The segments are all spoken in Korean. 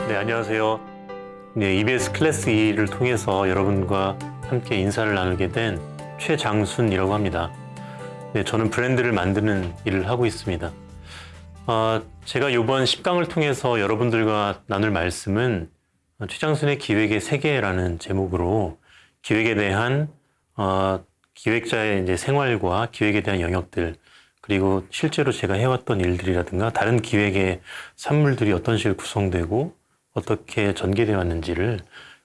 네, 안녕하세요. 네, EBS 클래스 2를 통해서 여러분과 함께 인사를 나누게 된 최장순이라고 합니다. 네, 저는 브랜드를 만드는 일을 하고 있습니다. 제가 이번 10강을 통해서 여러분들과 나눌 말씀은 최장순의 기획의 세계라는 제목으로 기획에 대한 기획자의 이제 생활과 기획에 대한 영역들, 그리고 실제로 제가 해왔던 일들이라든가 다른 기획의 산물들이 어떤 식으로 구성되고 어떻게 전개되어 왔는지를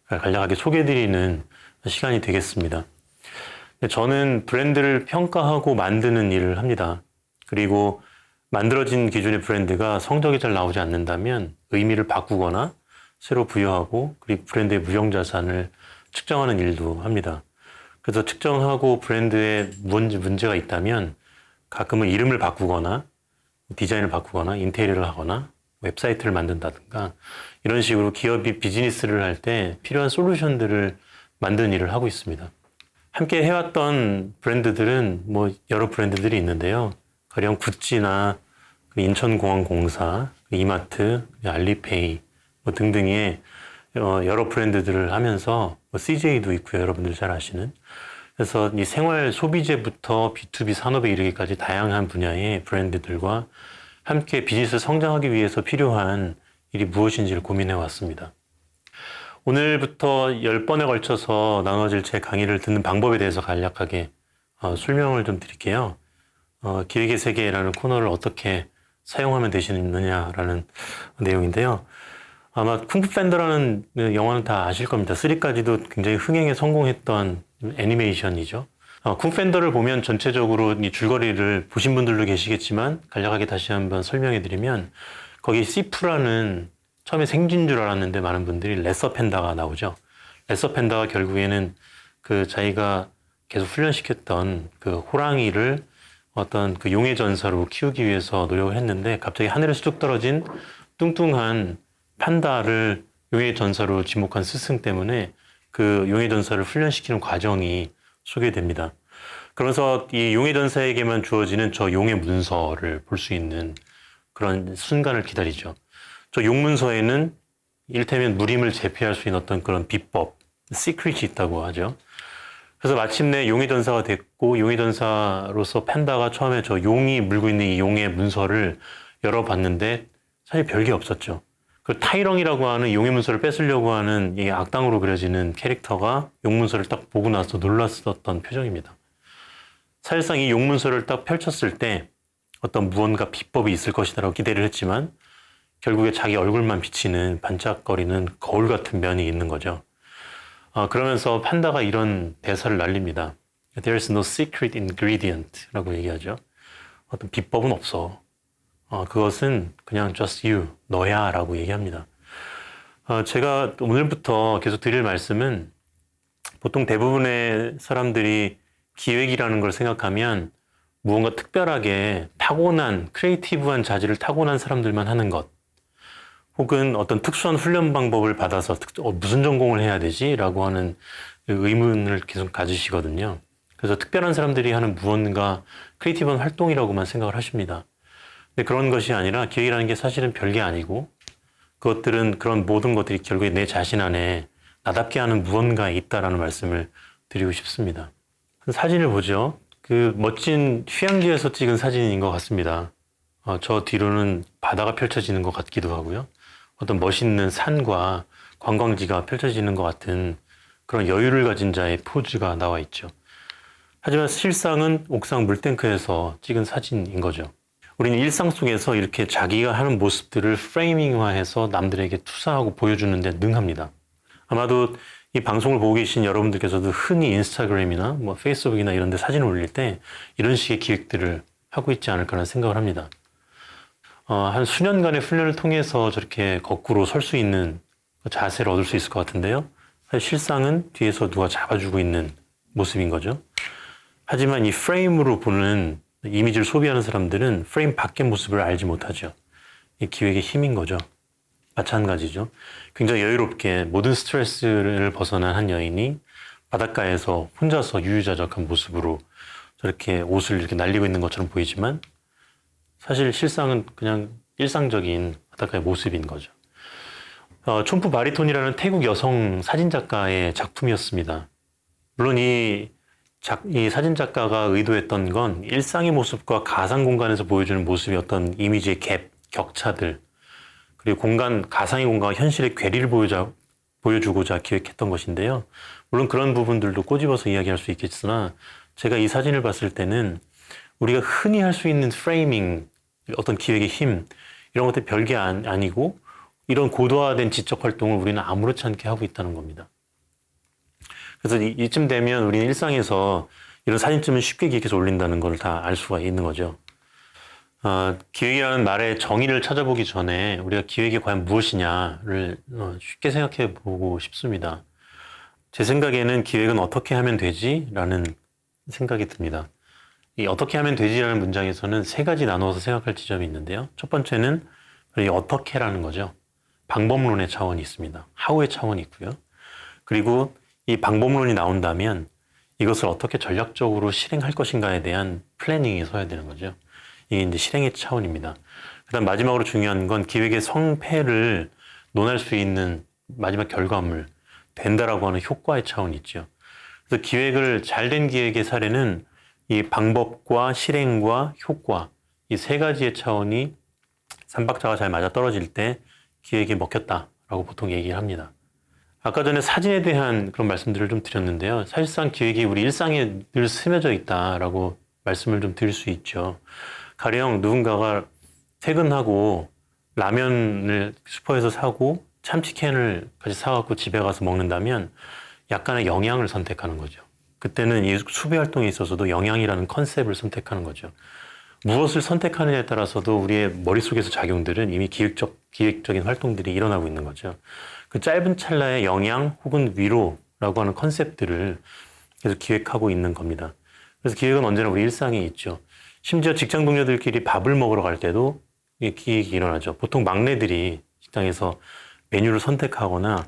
간략하게 소개해드리는 시간이 되겠습니다. 저는 브랜드를 평가하고 만드는 일을 합니다. 그리고 만들어진 기존의 브랜드가 성적이 잘 나오지 않는다면 의미를 바꾸거나 새로 부여하고, 그리고 브랜드의 무형자산을 측정하는 일도 합니다. 그래서 측정하고 브랜드에 문제가 있다면 가끔은 이름을 바꾸거나 디자인을 바꾸거나 인테리어를 하거나 웹사이트를 만든다든가 이런 식으로 기업이 비즈니스를 할 때 필요한 솔루션들을 만드는 일을 하고 있습니다. 함께 해왔던 브랜드들은 여러 브랜드들이 있는데요. 가령 구찌나 인천공항공사, 이마트, 알리페이 등등의 여러 브랜드들을 하면서 CJ도 있고요. 여러분들 잘 아시는. 그래서 이 생활 소비재부터 B2B 산업에 이르기까지 다양한 분야의 브랜드들과 함께 비즈니스 성장하기 위해서 필요한 일이 무엇인지를 고민해 왔습니다. 오늘부터 10번에 걸쳐서 나눠질 제 강의를 듣는 방법에 대해서 간략하게 설명을 좀 드릴게요. 기획의 세계라는 코너를 어떻게 사용하면 되시느냐라는 내용인데요. 아마 쿵푸팬더라는 영화는 다 아실 겁니다. 3까지도 굉장히 흥행에 성공했던 애니메이션이죠. 쿵푸팬더를 보면 전체적으로 이 줄거리를 보신 분들도 계시겠지만 간략하게 다시 한번 설명해 드리면, 거기 시프라는, 처음에 생쥐인 줄 알았는데 많은 분들이 레서 팬다가 나오죠. 레서 팬다가 결국에는 그 자기가 계속 훈련시켰던 그 호랑이를 어떤 그 용의 전사로 키우기 위해서 노력을 했는데 갑자기 하늘에서 뚝 떨어진 뚱뚱한 판다를 용의 전사로 지목한 스승 때문에 그 용의 전사를 훈련시키는 과정이 소개됩니다. 그래서 이 용의 전사에게만 주어지는 저 용의 문서를 볼 수 있는 그런 순간을 기다리죠. 저 용문서에는 이를테면 무림을 제패할 수 있는 어떤 그런 비법, 시크릿이 있다고 하죠. 그래서 마침내 용의 전사가 됐고, 용의 전사로서 팬다가 처음에 저 용이 물고 있는 이 용의 문서를 열어봤는데 사실 별게 없었죠. 그 타이렁이라고 하는 용의 문서를 뺏으려고 하는 이 악당으로 그려지는 캐릭터가 용문서를 딱 보고 나서 놀랐었던 표정입니다. 사실상 이 용문서를 딱 펼쳤을 때 어떤 무언가 비법이 있을 것이다라고 기대를 했지만 결국에 자기 얼굴만 비치는 반짝거리는 거울 같은 면이 있는 거죠. 그러면서 판다가 이런 대사를 날립니다. There's no secret ingredient 라고 얘기하죠. 어떤 비법은 없어. 그것은 그냥 just you, 너야 라고 얘기합니다. 제가 오늘부터 계속 드릴 말씀은, 보통 대부분의 사람들이 기획이라는 걸 생각하면 무언가 특별하게 타고난, 크리에이티브한 자질을 타고난 사람들만 하는 것, 혹은 어떤 특수한 훈련 방법을 받아서 무슨 전공을 해야 되지? 라고 하는 의문을 계속 가지시거든요. 그래서 특별한 사람들이 하는 무언가 크리에이티브한 활동이라고만 생각을 하십니다. 근데 그런 것이 아니라 기획이라는 게 사실은 별게 아니고, 그것들은, 그런 모든 것들이 결국에 내 자신 안에 나답게 하는 무언가 있다라는 말씀을 드리고 싶습니다. 사진을 보죠. 그 멋진 휴양지에서 찍은 사진인 것 같습니다. 저 뒤로는 바다가 펼쳐지는 것 같기도 하고요. 어떤 멋있는 산과 관광지가 펼쳐지는 것 같은 그런 여유를 가진 자의 포즈가 나와 있죠. 하지만 실상은 옥상 물탱크에서 찍은 사진인 거죠. 우리는 일상 속에서 이렇게 자기가 하는 모습들을 프레이밍화해서 남들에게 투사하고 보여주는 데 능합니다. 아마도 이 방송을 보고 계신 여러분들께서도 흔히 인스타그램이나 페이스북이나 이런 데 사진을 올릴 때 이런 식의 기획들을 하고 있지 않을까라는 생각을 합니다. 한 수년간의 훈련을 통해서 저렇게 거꾸로 설 수 있는 자세를 얻을 수 있을 것 같은데요. 사실 실상은 뒤에서 누가 잡아주고 있는 모습인 거죠. 하지만 이 프레임으로 보는 이미지를 소비하는 사람들은 프레임 밖의 모습을 알지 못하죠. 이 기획의 힘인 거죠. 마찬가지죠. 굉장히 여유롭게 모든 스트레스를 벗어난 한 여인이 바닷가에서 혼자서 유유자적한 모습으로 저렇게 옷을 이렇게 날리고 있는 것처럼 보이지만 사실 실상은 그냥 일상적인 바닷가의 모습인 거죠. 촌푸 바리톤이라는 태국 여성 사진작가의 작품이었습니다. 물론 이 사진 작가가 의도했던 건 일상의 모습과 가상 공간에서 보여주는 모습이 어떤 이미지의 갭, 격차들, 그리고 가상의 공간과 현실의 괴리를 보여주고자 기획했던 것인데요. 물론 그런 부분들도 꼬집어서 이야기할 수 있겠으나 제가 이 사진을 봤을 때는 우리가 흔히 할 수 있는 프레이밍, 어떤 기획의 힘, 이런 것들이 별게 아니고 이런 고도화된 지적 활동을 우리는 아무렇지 않게 하고 있다는 겁니다. 그래서 이쯤 되면 우리는 일상에서 이런 사진쯤은 쉽게 기획해서 올린다는 걸 다 알 수가 있는 거죠. 기획이라는 말의 정의를 찾아보기 전에 우리가 기획이 과연 무엇이냐를 쉽게 생각해 보고 싶습니다. 제 생각에는 기획은 어떻게 하면 되지? 라는 생각이 듭니다. 이 어떻게 하면 되지라는 문장에서는 세 가지 나누어서 생각할 지점이 있는데요. 첫 번째는 이 어떻게라는 거죠. 방법론의 차원이 있습니다. how의 차원이 있고요. 그리고 이 방법론이 나온다면 이것을 어떻게 전략적으로 실행할 것인가에 대한 플래닝이 서야 되는 거죠. 이게 이제 실행의 차원입니다. 그다음 마지막으로 중요한 건 기획의 성패를 논할 수 있는 마지막 결과물, 된다라고 하는 효과의 차원이 있죠. 그래서 잘된 기획의 사례는 이 방법과 실행과 효과, 이 세 가지의 차원이 삼박자가 잘 맞아떨어질 때 기획이 먹혔다라고 보통 얘기를 합니다. 아까 전에 사진에 대한 그런 말씀들을 좀 드렸는데요. 사실상 기획이 우리 일상에 늘 스며져 있다라고 말씀을 좀 드릴 수 있죠. 가령 누군가가 퇴근하고 라면을 슈퍼에서 사고 참치캔을 같이 사갖고 집에 가서 먹는다면 약간의 영양을 선택하는 거죠. 그때는 이 수배 활동에 있어서도 영양이라는 컨셉을 선택하는 거죠. 무엇을 선택하느냐에 따라서도 우리의 머릿속에서 작용들은 이미 기획적인 활동들이 일어나고 있는 거죠. 그 짧은 찰나의 영양 혹은 위로라고 하는 컨셉들을 계속 기획하고 있는 겁니다. 그래서 기획은 언제나 우리 일상에 있죠. 심지어 직장 동료들끼리 밥을 먹으러 갈 때도 기획이 일어나죠. 보통 막내들이 직장에서 메뉴를 선택하거나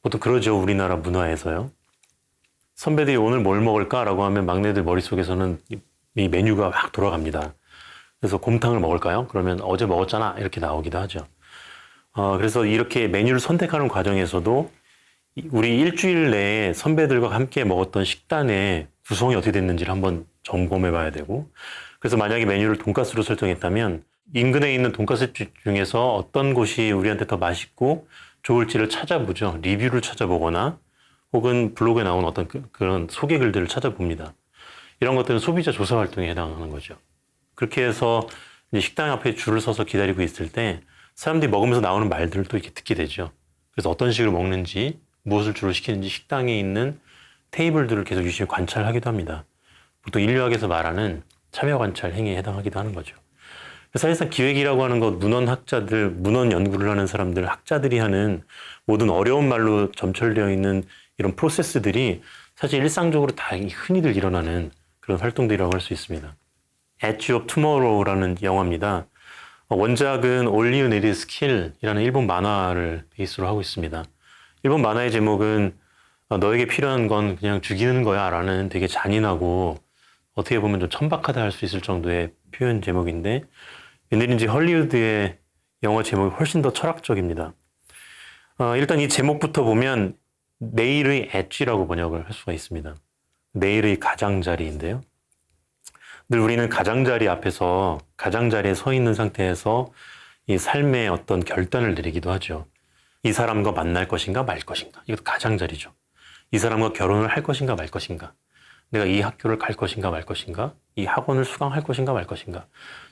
보통 그러죠. 우리나라 문화에서요. 선배들이 오늘 뭘 먹을까라고 하면 막내들 머릿속에서는 이 메뉴가 확 돌아갑니다. 그래서 곰탕을 먹을까요? 그러면 어제 먹었잖아 이렇게 나오기도 하죠. 그래서 이렇게 메뉴를 선택하는 과정에서도 우리 일주일 내에 선배들과 함께 먹었던 식단의 구성이 어떻게 됐는지를 한번 점검해 봐야 되고, 그래서 만약에 메뉴를 돈가스로 설정했다면 인근에 있는 돈가스집 중에서 어떤 곳이 우리한테 더 맛있고 좋을지를 찾아보죠. 리뷰를 찾아보거나 혹은 블로그에 나온 어떤 그런 소개 글들을 찾아봅니다. 이런 것들은 소비자 조사 활동에 해당하는 거죠. 그렇게 해서 이제 식당 앞에 줄을 서서 기다리고 있을 때 사람들이 먹으면서 나오는 말들을 또 이렇게 듣게 되죠. 그래서 어떤 식으로 먹는지, 무엇을 주로 시키는지 식당에 있는 테이블들을 계속 유심히 관찰하기도 합니다. 보통 인류학에서 말하는 참여 관찰 행위에 해당하기도 하는 거죠. 사실상 기획이라고 하는 것, 문헌 연구를 하는 사람들, 학자들이 하는 모든 어려운 말로 점철되어 있는 이런 프로세스들이 사실 일상적으로 다 흔히들 일어나는 그런 활동들이라고 할 수 있습니다. Edge of Tomorrow라는 영화입니다. 원작은 All You Need Is Kill이라는 일본 만화를 베이스로 하고 있습니다. 일본 만화의 제목은 너에게 필요한 건 그냥 죽이는 거야 라는 되게 잔인하고 어떻게 보면 좀 천박하다 할 수 있을 정도의 표현 제목인데, 웬일인지 헐리우드의 영화 제목이 훨씬 더 철학적입니다. 일단 이 제목부터 보면 내일의 엣지라고 번역을 할 수가 있습니다. 내일의 가장자리인데요. 늘 우리는 가장자리에 서 있는 상태에서 이 삶의 어떤 결단을 내리기도 하죠. 이 사람과 만날 것인가 말 것인가. 이것도 가장자리죠. 이 사람과 결혼을 할 것인가 말 것인가. 내가 이 학교를 갈 것인가 말 것인가. 이 학원을 수강할 것인가 말 것인가.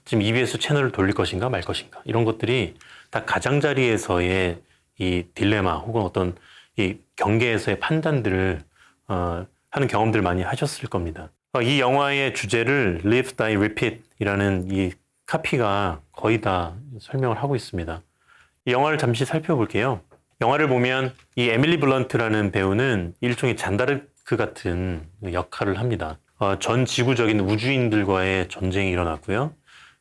지금 EBS 채널을 돌릴 것인가 말 것인가. 이런 것들이 다 가장자리에서의 이 딜레마 혹은 어떤 이 경계에서의 판단들을 하는 경험들 많이 하셨을 겁니다. 이 영화의 주제를 Live, Die, Repeat 이라는 이 카피가 거의 다 설명을 하고 있습니다. 이 영화를 잠시 살펴볼게요. 영화를 보면 이 에밀리 블런트라는 배우는 일종의 잔다르크 같은 역할을 합니다. 전 지구적인 우주인들과의 전쟁이 일어났고요.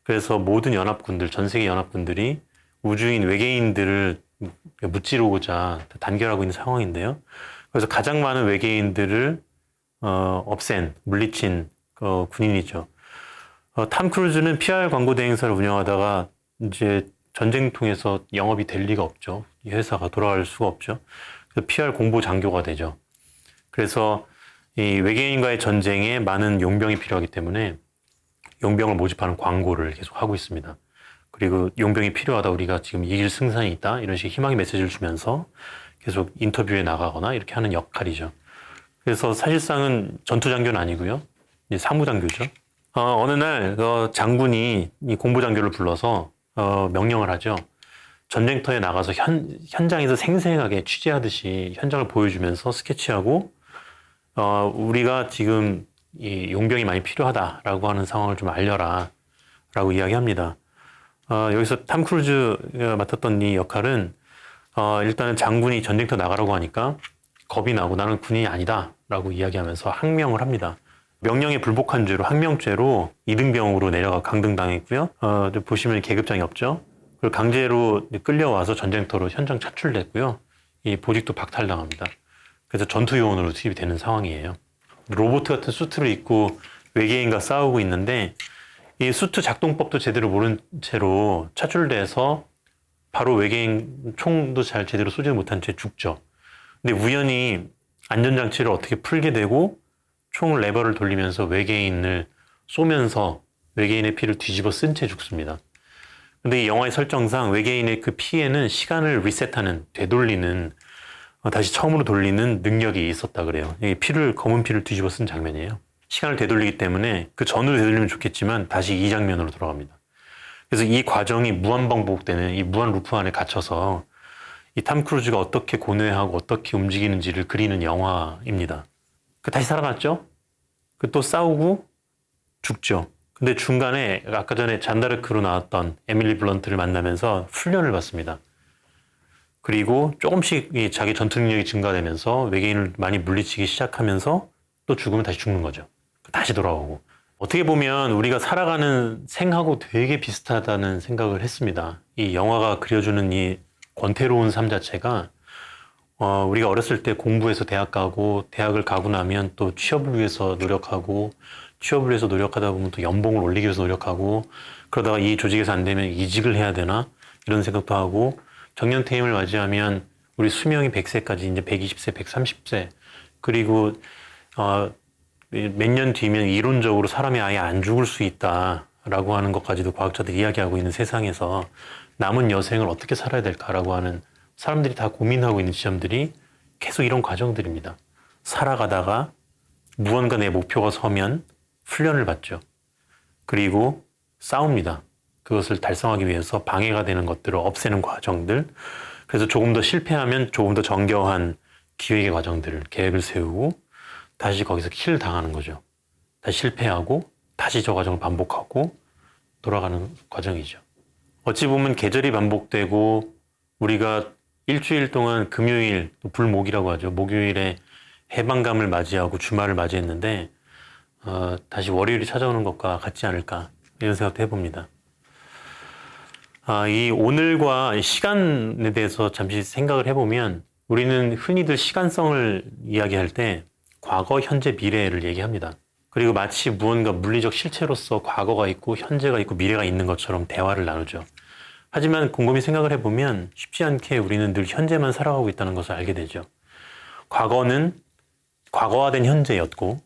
그래서 모든 연합군들, 전 세계 연합군들이 우주인 외계인들을 무찌르고자 단결하고 있는 상황인데요. 그래서 가장 많은 외계인들을 물리친 군인이죠. 탐 크루즈는 PR 광고 대행사를 운영하다가 이제 전쟁 통해서 영업이 될 리가 없죠. 이 회사가 돌아갈 수가 없죠. 그래서 PR 공보 장교가 되죠. 그래서 이 외계인과의 전쟁에 많은 용병이 필요하기 때문에 용병을 모집하는 광고를 계속 하고 있습니다. 그리고 용병이 필요하다, 우리가 지금 이길 승산이 있다, 이런 식의 희망의 메시지를 주면서 계속 인터뷰에 나가거나 이렇게 하는 역할이죠. 그래서 사실상은 전투장교는 아니고요, 이제 사무장교죠. 어느 날 장군이 이 공보장교를 불러서 명령을 하죠. 전쟁터에 나가서 현장에서 생생하게 취재하듯이 현장을 보여주면서 스케치하고 우리가 지금 이 용병이 많이 필요하다라고 하는 상황을 좀 알려라 라고 이야기합니다. 여기서 탐 크루즈가 맡았던 이 역할은 일단은 장군이 전쟁터 나가라고 하니까 겁이 나고 나는 군인이 아니다 라고 이야기하면서 항명을 합니다. 명령에 불복한 죄로 항명죄로 이등병으로 내려가 강등당했고요. 보시면 계급장이 없죠. 그리고 강제로 끌려와서 전쟁터로 현장 차출됐고요. 이 보직도 박탈당합니다. 그래서 전투요원으로 투입이 되는 상황이에요. 로봇 같은 수트를 입고 외계인과 싸우고 있는데 이 수트 작동법도 제대로 모른 채로 차출돼서 바로 외계인 총도 잘 제대로 쏘지 못한 채 죽죠. 근데 우연히 안전장치를 어떻게 풀게 되고 총 레버를 돌리면서 외계인을 쏘면서 외계인의 피를 뒤집어 쓴 채 죽습니다. 근데 이 영화의 설정상 외계인의 그 피에는 시간을 리셋하는, 되돌리는, 다시 처음으로 돌리는 능력이 있었다 그래요. 이 검은 피를 뒤집어 쓴 장면이에요. 시간을 되돌리기 때문에 그 전으로 되돌리면 좋겠지만 다시 이 장면으로 돌아갑니다. 그래서 이 과정이 무한 반복되는 이 무한 루프 안에 갇혀서 이 탐 크루즈가 어떻게 고뇌하고 어떻게 움직이는지를 그리는 영화입니다. 다시 살아났죠? 또 싸우고 죽죠. 근데 중간에 아까 전에 잔다르크로 나왔던 에밀리 블런트를 만나면서 훈련을 받습니다. 그리고 조금씩 자기 전투 능력이 증가되면서 외계인을 많이 물리치기 시작하면서 또 죽으면 다시 죽는 거죠. 다시 돌아오고. 어떻게 보면 우리가 살아가는 생하고 되게 비슷하다는 생각을 했습니다. 이 영화가 그려주는 이 권태로운 삶 자체가 우리가 어렸을 때 공부해서 대학 가고 대학을 가고 나면 또 취업을 위해서 노력하고 취업을 위해서 노력하다 보면 또 연봉을 올리기 위해서 노력하고 그러다가 이 조직에서 안 되면 이직을 해야 되나 이런 생각도 하고 정년퇴임을 맞이하면 우리 수명이 100세까지 이제 120세, 130세 그리고 몇 년 뒤면 이론적으로 사람이 아예 안 죽을 수 있다라고 하는 것까지도 과학자들이 이야기하고 있는 세상에서 남은 여생을 어떻게 살아야 될까라고 하는 사람들이 다 고민하고 있는 지점들이 계속 이런 과정들입니다. 살아가다가 무언가 내 목표가 서면 훈련을 받죠. 그리고 싸웁니다. 그것을 달성하기 위해서 방해가 되는 것들을 없애는 과정들. 그래서 조금 더 실패하면 조금 더 정교한 기획의 과정들을 계획을 세우고 다시 거기서 킬 당하는 거죠. 다시 실패하고 다시 저 과정을 반복하고 돌아가는 과정이죠. 어찌 보면 계절이 반복되고 우리가 일주일 동안 금요일, 불목이라고 하죠. 목요일에 해방감을 맞이하고 주말을 맞이했는데 다시 월요일이 찾아오는 것과 같지 않을까 이런 생각도 해봅니다. 이 오늘과 시간에 대해서 잠시 생각을 해보면 우리는 흔히들 시간성을 이야기할 때 과거, 현재, 미래를 얘기합니다. 그리고 마치 무언가 물리적 실체로서 과거가 있고 현재가 있고 미래가 있는 것처럼 대화를 나누죠. 하지만 곰곰이 생각을 해보면 쉽지 않게 우리는 늘 현재만 살아가고 있다는 것을 알게 되죠. 과거는 과거화된 현재였고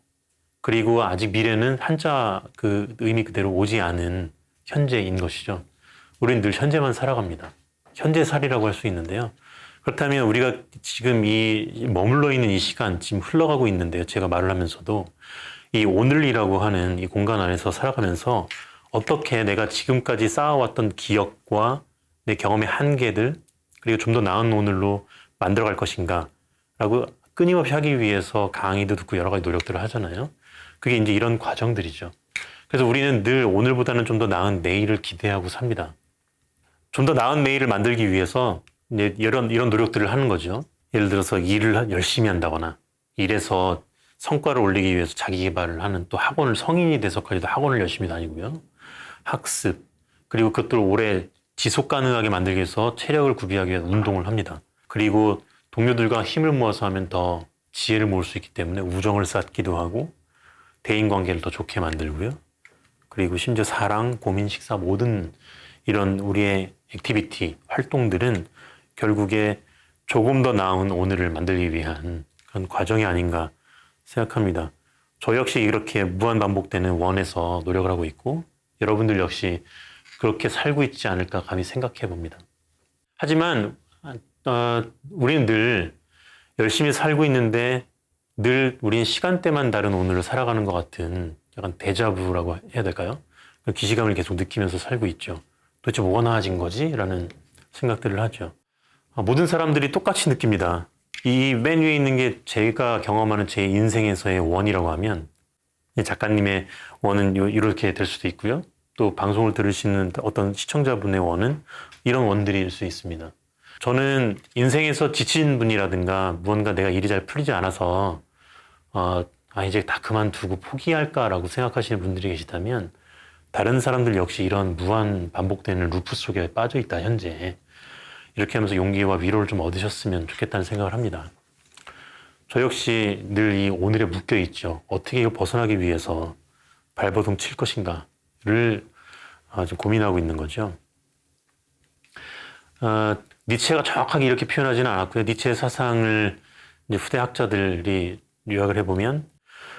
그리고 아직 미래는 한자 그 의미 그대로 오지 않은 현재인 것이죠. 우리는 늘 현재만 살아갑니다. 현재살이라고 할 수 있는데요. 그렇다면 우리가 지금 이 머물러 있는 이 시간, 지금 흘러가고 있는데요. 제가 말을 하면서도 이 오늘이라고 하는 이 공간 안에서 살아가면서 어떻게 내가 지금까지 쌓아왔던 기억과 내 경험의 한계들 그리고 좀 더 나은 오늘로 만들어갈 것인가 라고 끊임없이 하기 위해서 강의도 듣고 여러 가지 노력들을 하잖아요. 그게 이제 이런 과정들이죠. 그래서 우리는 늘 오늘보다는 좀 더 나은 내일을 기대하고 삽니다. 좀 더 나은 내일을 만들기 위해서 이제 이런 노력들을 하는 거죠. 예를 들어서 일을 열심히 한다거나 일에서 성과를 올리기 위해서 자기 개발을 하는 또 학원을 성인이 돼서까지도 학원을 열심히 다니고요. 학습 그리고 그것들을 오래 지속 가능하게 만들기 위해서 체력을 구비하기 위해 운동을 합니다. 그리고 동료들과 힘을 모아서 하면 더 지혜를 모을 수 있기 때문에 우정을 쌓기도 하고 대인관계를 더 좋게 만들고요. 그리고 심지어 사랑, 고민, 식사 모든 이런 우리의 액티비티, 활동들은 결국에 조금 더 나은 오늘을 만들기 위한 그런 과정이 아닌가 생각합니다. 저 역시 이렇게 무한 반복되는 원에서 노력을 하고 있고 여러분들 역시 그렇게 살고 있지 않을까 감히 생각해 봅니다. 하지만 우리는 늘 열심히 살고 있는데 늘 우리는 시간대만 다른 오늘을 살아가는 것 같은 약간 데자부라고 해야 될까요? 기시감을 계속 느끼면서 살고 있죠. 도대체 뭐가 나아진 거지? 라는 생각들을 하죠. 모든 사람들이 똑같이 느낍니다. 이 맨 위에 있는 게 제가 경험하는 제 인생에서의 원이라고 하면 작가님의 원은 이렇게 될 수도 있고요. 또 방송을 들으시는 어떤 시청자분의 원은 이런 원들일 수 있습니다. 저는 인생에서 지친 분이라든가 무언가 내가 일이 잘 풀리지 않아서 이제 다 그만두고 포기할까라고 생각하시는 분들이 계시다면 다른 사람들 역시 이런 무한 반복되는 루프 속에 빠져 있다 현재 이렇게 하면서 용기와 위로를 좀 얻으셨으면 좋겠다는 생각을 합니다. 저 역시 늘 이 오늘에 묶여 있죠. 어떻게 이걸 벗어나기 위해서 발버둥 칠 것인가를 좀 고민하고 있는 거죠. 니체가 정확하게 이렇게 표현하지는 않았고요. 니체의 사상을 이제 후대 학자들이 요약을 해보면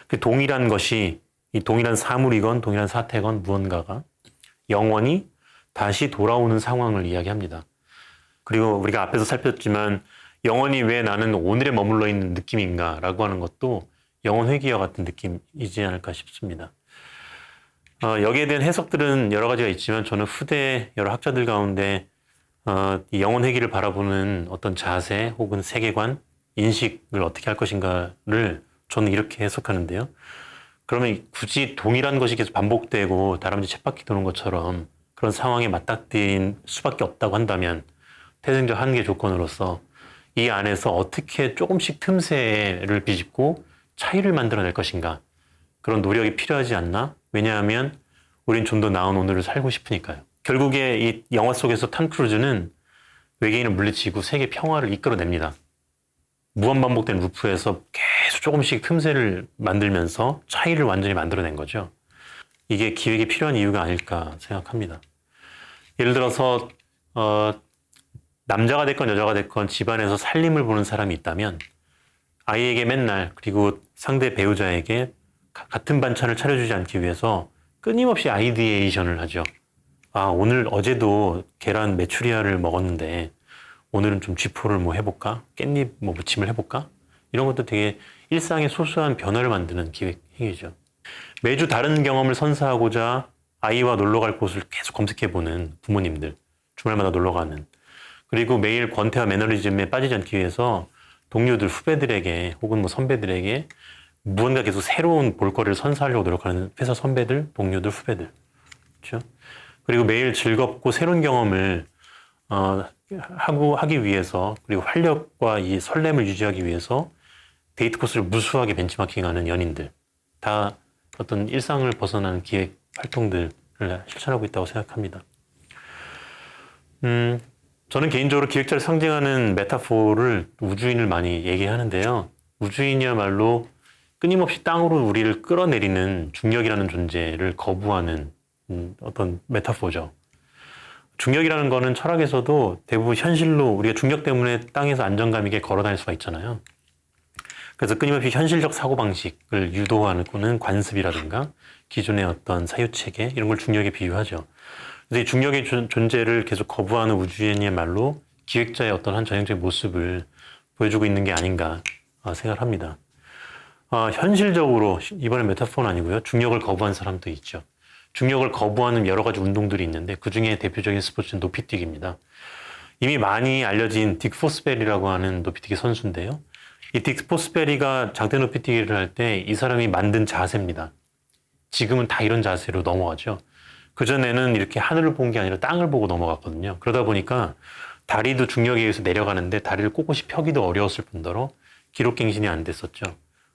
그 동일한 것이 이 동일한 사물이건 동일한 사태건 무언가가 영원히 다시 돌아오는 상황을 이야기합니다. 그리고 우리가 앞에서 살폈지만 영원히 왜 나는 오늘에 머물러 있는 느낌인가 라고 하는 것도 영원 회귀와 같은 느낌이지 않을까 싶습니다. 여기에 대한 해석들은 여러 가지가 있지만 저는 후대 여러 학자들 가운데 이 영원 회귀를 바라보는 어떤 자세 혹은 세계관, 인식을 어떻게 할 것인가를 저는 이렇게 해석하는데요. 그러면 굳이 동일한 것이 계속 반복되고 다람쥐 쳇바퀴 도는 것처럼 그런 상황에 맞닥뜨린 수밖에 없다고 한다면 태생적 한계 조건으로서 이 안에서 어떻게 조금씩 틈새를 비집고 차이를 만들어낼 것인가 그런 노력이 필요하지 않나? 왜냐하면 우린 좀 더 나은 오늘을 살고 싶으니까요. 결국에 이 영화 속에서 탐 크루즈는 외계인을 물리치고 세계 평화를 이끌어냅니다. 무한 반복된 루프에서 계속 조금씩 틈새를 만들면서 차이를 완전히 만들어낸 거죠. 이게 기획이 필요한 이유가 아닐까 생각합니다. 예를 들어서 남자가 됐건 여자가 됐건 집안에서 살림을 보는 사람이 있다면 아이에게 맨날 그리고 상대 배우자에게 같은 반찬을 차려주지 않기 위해서 끊임없이 아이디에이션을 하죠. 오늘 어제도 계란 메추리알을 먹었는데 오늘은 좀 쥐포를 뭐 해볼까? 깻잎 뭐 무침을 해볼까? 이런 것도 되게 일상의 소소한 변화를 만드는 기획 행위죠. 매주 다른 경험을 선사하고자 아이와 놀러 갈 곳을 계속 검색해보는 부모님들, 주말마다 놀러 가는, 그리고 매일 권태와 매너리즘에 빠지지 않기 위해서 동료들, 후배들에게 혹은 뭐 선배들에게 무언가 계속 새로운 볼거리를 선사하려고 노력하는 회사 선배들, 동료들, 후배들. 그렇죠? 그리고 매일 즐겁고 새로운 경험을 하기 위해서 그리고 활력과 이 설렘을 유지하기 위해서 데이트 코스를 무수하게 벤치마킹하는 연인들. 다 어떤 일상을 벗어나는 기획 활동들을 실천하고 있다고 생각합니다. 저는 개인적으로 기획자를 상징하는 메타포를 우주인을 많이 얘기하는데요. 우주인이야말로 끊임없이 땅으로 우리를 끌어내리는 중력이라는 존재를 거부하는 어떤 메타포죠. 중력이라는 거는 철학에서도 대부분 현실로 우리가 중력 때문에 땅에서 안정감 있게 걸어 다닐 수가 있잖아요. 그래서 끊임없이 현실적 사고방식을 유도하는 관습이라든가 기존의 어떤 사유체계 이런 걸 중력에 비유하죠. 그래서 이 중력의 존재를 계속 거부하는 우주인이야말로 기획자의 어떤 한 전형적인 모습을 보여주고 있는 게 아닌가 생각을 합니다. 현실적으로 이번에 메타포는 아니고요. 중력을 거부한 사람도 있죠. 중력을 거부하는 여러 가지 운동들이 있는데 그중에 대표적인 스포츠는 높이뛰기입니다. 이미 많이 알려진 딕 포스베리라고 하는 높이뛰기 선수인데요. 이 딕 포스베리가 장대 높이뛰기를 할 때 이 사람이 만든 자세입니다. 지금은 다 이런 자세로 넘어가죠. 그전에는 이렇게 하늘을 본 게 아니라 땅을 보고 넘어갔거든요. 그러다 보니까 다리도 중력에 의해서 내려가는데 다리를 꼿꼿이 펴기도 어려웠을 뿐더러 기록갱신이 안 됐었죠.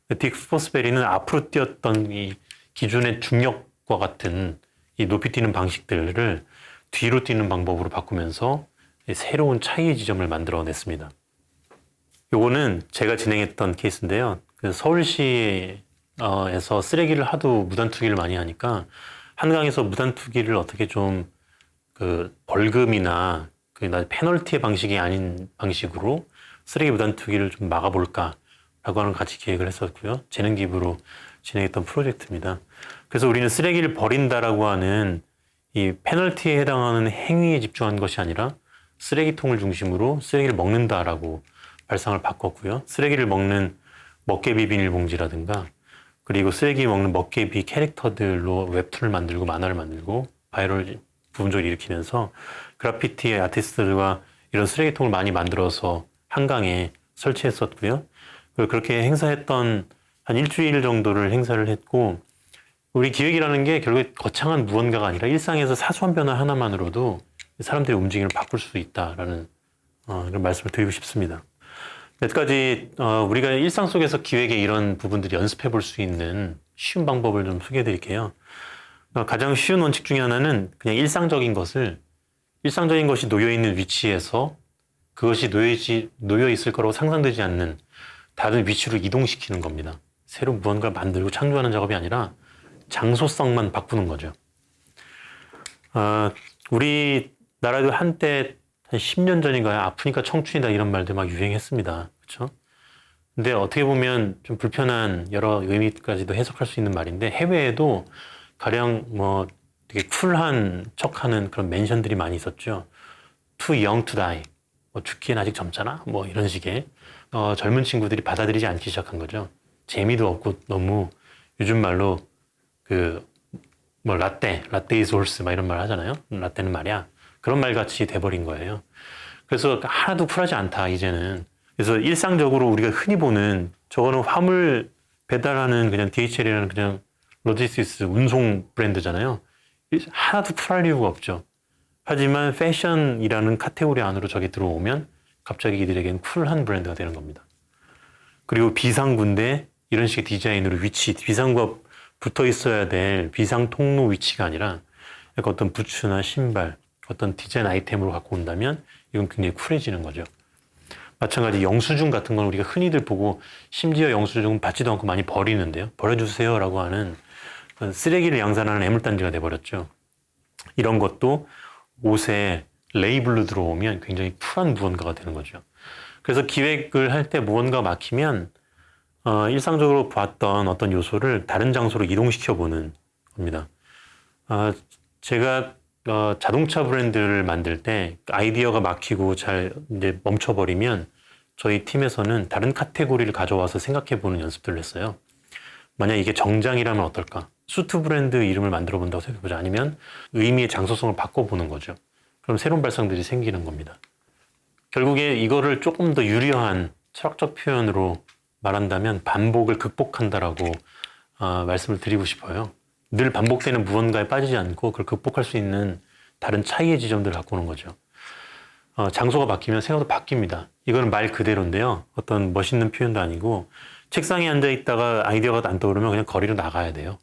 딕 포스베리는 앞으로 뛰었던 이 기존의 중력과 같은 이 높이 뛰는 방식들을 뒤로 뛰는 방법으로 바꾸면서 새로운 차이의 지점을 만들어냈습니다. 요거는 제가 진행했던 케이스인데요. 서울시에서 쓰레기를 하도 무단 투기를 많이 하니까 한강에서 무단 투기를 어떻게 좀 그 벌금이나 그 페널티의 방식이 아닌 방식으로 쓰레기 무단 투기를 좀 막아볼까라고 하는 같이 기획을 했었고요. 재능 기부로 진행했던 프로젝트입니다. 그래서 우리는 쓰레기를 버린다라고 하는 이 페널티에 해당하는 행위에 집중한 것이 아니라 쓰레기통을 중심으로 쓰레기를 먹는다라고 발상을 바꿨고요. 쓰레기를 먹는 먹개비 비닐봉지라든가 그리고 쓰레기 먹는 먹개비 캐릭터들로 웹툰을 만들고 만화를 만들고 바이럴 부분적으로 일으키면서 그래피티의 아티스트들과 이런 쓰레기통을 많이 만들어서 한강에 설치했었고요. 그렇게 행사했던 한 일주일 정도를 행사를 했고 우리 기획이라는 게 결국에 거창한 무언가가 아니라 일상에서 사소한 변화 하나만으로도 사람들의 움직임을 바꿀 수 있다라는 이런 말씀을 드리고 싶습니다. 몇 가지 우리가 일상 속에서 기획의 이런 부분들이 연습해 볼 수 있는 쉬운 방법을 좀 소개해 드릴게요. 가장 쉬운 원칙 중에 하나는 그냥 일상적인 것이 놓여 있는 위치에서 그것이 놓여 있을 거라고 상상되지 않는 다른 위치로 이동시키는 겁니다. 새로 무언가를 만들고 창조하는 작업이 아니라 장소성만 바꾸는 거죠. 우리나라도 한때 한 10년 전인가요? 아프니까 청춘이다 이런 말들 막 유행했습니다. 그렇죠? 근데 어떻게 보면 좀 불편한 여러 의미까지도 해석할 수 있는 말인데 해외에도 가령 뭐 되게 쿨한 척하는 그런 멘션들이 많이 있었죠. Too young to die. 뭐 죽기엔 아직 젊잖아. 뭐 이런 식의 젊은 친구들이 받아들이지 않기 시작한 거죠. 재미도 없고 너무 요즘 말로 뭐 라떼 is horse 막 이런 말 하잖아요. 라떼는 말이야. 그런 말 같이 돼버린 거예요. 그래서 하나도 쿨하지 않다 이제는. 그래서 일상적으로 우리가 흔히 보는 저거는 화물 배달하는 그냥 DHL이라는 그냥 로지스티스 운송 브랜드잖아요. 하나도 쿨할 이유가 없죠. 하지만 패션이라는 카테고리 안으로 저게 들어오면 갑자기 이들에게는 쿨한 브랜드가 되는 겁니다. 그리고 비상구인데 이런 식의 디자인으로 비상구가 붙어 있어야 될 비상 통로 위치가 아니라 약간 어떤 부츠나 신발, 어떤 디자인 아이템으로 갖고 온다면 이건 굉장히 쿨해지는 거죠. 마찬가지 영수증 같은 건 우리가 흔히들 보고 심지어 영수증은 받지도 않고 많이 버리는데요. 버려주세요라고 하는 쓰레기를 양산하는 애물단지가 돼버렸죠. 이런 것도 옷에 레이블로 들어오면 굉장히 쿨한 무언가가 되는 거죠. 그래서 기획을 할 때 무언가 막히면 일상적으로 봤던 어떤 요소를 다른 장소로 이동시켜 보는 겁니다. 제가 자동차 브랜드를 만들 때 아이디어가 막히고 잘 이제 멈춰버리면 저희 팀에서는 다른 카테고리를 가져와서 생각해 보는 연습들을 했어요. 만약 이게 정장이라면 어떨까? 수트 브랜드 이름을 만들어 본다고 생각해보자. 아니면 의미의 장소성을 바꿔보는 거죠. 그럼 새로운 발상들이 생기는 겁니다. 결국에 이거를 조금 더 유려한 철학적 표현으로 말한다면 반복을 극복한다라고 말씀을 드리고 싶어요. 늘 반복되는 무언가에 빠지지 않고 그걸 극복할 수 있는 다른 차이의 지점들을 갖고 오는 거죠. 장소가 바뀌면 생각도 바뀝니다. 이거는 말 그대로인데요. 어떤 멋있는 표현도 아니고 책상에 앉아 있다가 아이디어가 안 떠오르면 그냥 거리로 나가야 돼요.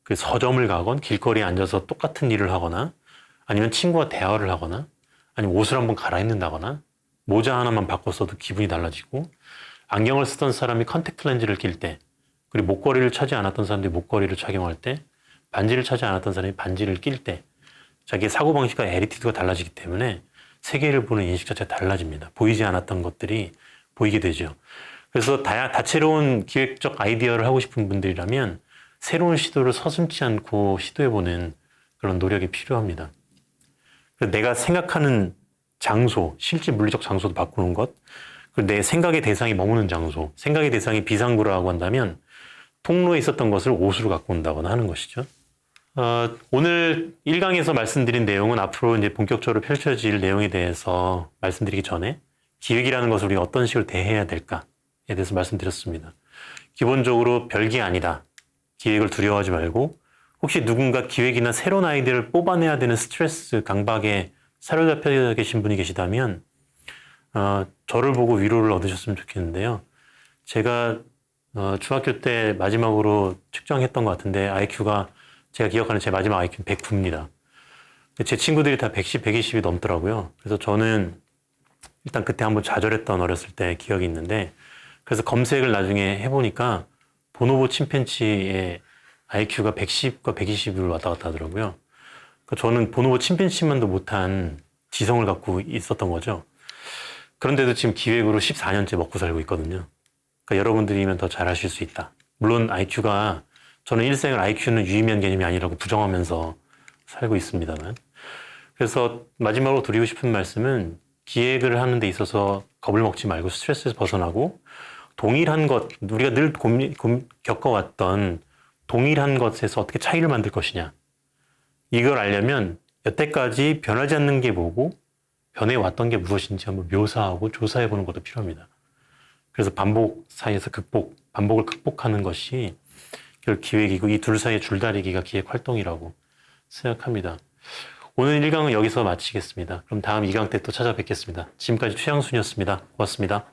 그 서점을 가건 길거리에 앉아서 똑같은 일을 하거나 아니면 친구와 대화를 하거나 아니면 옷을 한번 갈아입는다거나 모자 하나만 바꿨어도 기분이 달라지고 안경을 쓰던 사람이 컨택트 렌즈를 낄 때 그리고 목걸이를 차지 않았던 사람들이 목걸이를 착용할 때 반지를 차지 않았던 사람이 반지를 낄 때 자기의 사고방식과 에티튜드가 달라지기 때문에 세계를 보는 인식 자체가 달라집니다. 보이지 않았던 것들이 보이게 되죠. 그래서 다채로운 기획적 아이디어를 하고 싶은 분들이라면 새로운 시도를 서슴지 않고 시도해보는 그런 노력이 필요합니다. 내가 생각하는 장소, 실제 물리적 장소도 바꾸는 것, 그리고 내 생각의 대상이 머무는 장소, 생각의 대상이 비상구라고 한다면 통로에 있었던 것을 옷으로 갖고 온다거나 하는 것이죠. 오늘 1강에서 말씀드린 내용은 앞으로 이제 본격적으로 펼쳐질 내용에 대해서 말씀드리기 전에 기획이라는 것을 우리가 어떤 식으로 대해야 될까에 대해서 말씀드렸습니다. 기본적으로 별게 아니다. 기획을 두려워하지 말고 혹시 누군가 기획이나 새로운 아이디어를 뽑아내야 되는 스트레스, 강박에 사로잡혀 계신 분이 계시다면 저를 보고 위로를 얻으셨으면 좋겠는데요. 제가 중학교 때 마지막으로 측정했던 것 같은데 IQ가 제가 기억하는 제 마지막 IQ는 109입니다. 제 친구들이 다 110, 120이 넘더라고요. 그래서 저는 일단 그때 한번 좌절했던 어렸을 때 기억이 있는데 그래서 검색을 나중에 해보니까 보노보 침팬지의 IQ가 110과 120을 왔다 갔다 하더라고요. 저는 보노보 챔피언십만도 못한 지성을 갖고 있었던 거죠. 그런데도 지금 기획으로 14년째 먹고 살고 있거든요. 그러니까 여러분들이면 더 잘하실 수 있다. 물론 IQ가 저는 일생을 IQ는 유의미한 개념이 아니라고 부정하면서 살고 있습니다만. 그래서 마지막으로 드리고 싶은 말씀은 기획을 하는 데 있어서 겁을 먹지 말고 스트레스에서 벗어나고 동일한 것, 우리가 늘 겪어왔던 동일한 것에서 어떻게 차이를 만들 것이냐. 이걸 알려면 여태까지 변하지 않는 게 뭐고 변해왔던 게 무엇인지 한번 묘사하고 조사해보는 것도 필요합니다. 그래서 반복 사이에서 반복을 극복하는 것이 기획이고 이 둘 사이의 줄다리기가 기획 활동이라고 생각합니다. 오늘 1강은 여기서 마치겠습니다. 그럼 다음 2강 때 또 찾아뵙겠습니다. 지금까지 최양순이었습니다. 고맙습니다.